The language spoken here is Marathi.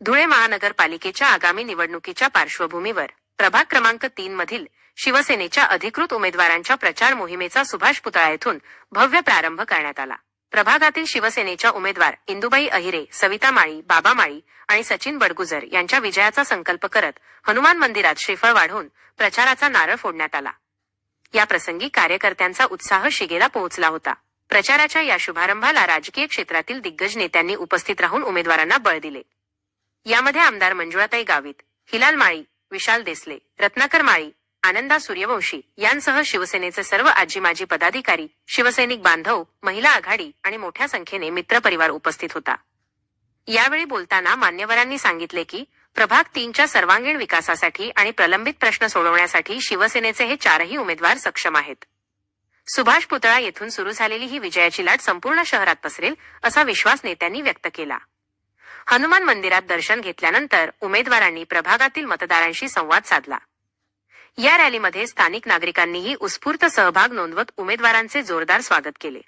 धुळे महानगरपालिकेच्या आगामी निवडणुकीच्या पार्श्वभूमीवर प्रभाग क्रमांक 3 मधील शिवसेनेच्या अधिकृत उमेदवारांच्या प्रचार मोहिमेचा सुभाष पुतळा येथून भव्य प्रारंभ करण्यात आला। प्रभागातील शिवसेनेच्या उमेदवार इंदुबाई अहिरे, सविता माळी, बाबा माळी आणि सचिन बडगुजर यांच्या विजयाचा संकल्प करत हनुमान मंदिरात श्रीफळ वाढवून प्रचाराचा नारळ फोडण्यात आला। या प्रसंगी कार्यकर्त्यांचा उत्साह शिगेला पोहोचला होता। प्रचाराच्या या शुभारंभाला राजकीय क्षेत्रातील दिग्गज नेत्यांनी उपस्थित राहून उमेदवारांना बळ दिले। यामध्ये आमदार मंजुळाताई गावित, हिलाल माळी, विशाल देसले, रत्नाकर माळी, आनंदा सूर्यवंशी यांसह शिवसेनेचे सर्व आजी माजी पदाधिकारी, शिवसैनिक बांधव, महिला आघाडी आणि मोठ्या संख्येने मित्रपरिवार उपस्थित होता। यावेळी बोलताना मान्यवरांनी सांगितले की प्रभाग 3च्या सर्वांगीण विकासासाठी आणि प्रलंबित प्रश्न सोडवण्यासाठी शिवसेनेचे हे चारही उमेदवार सक्षम आहेत। सुभाष पुतळा येथून सुरू झालेली ही विजयाची लाट संपूर्ण शहरात पसरेल असा विश्वास नेत्यांनी व्यक्त केला। हनुमान मंदिरात दर्शन घेतल्यानंतर उमेदवारांनी प्रभागातील मतदारांशी संवाद साधला। या रॅलीमध्ये स्थानिक नागरिकांनीही उत्स्फूर्त सहभाग नोंदवत उमेदवारांचे जोरदार स्वागत केले।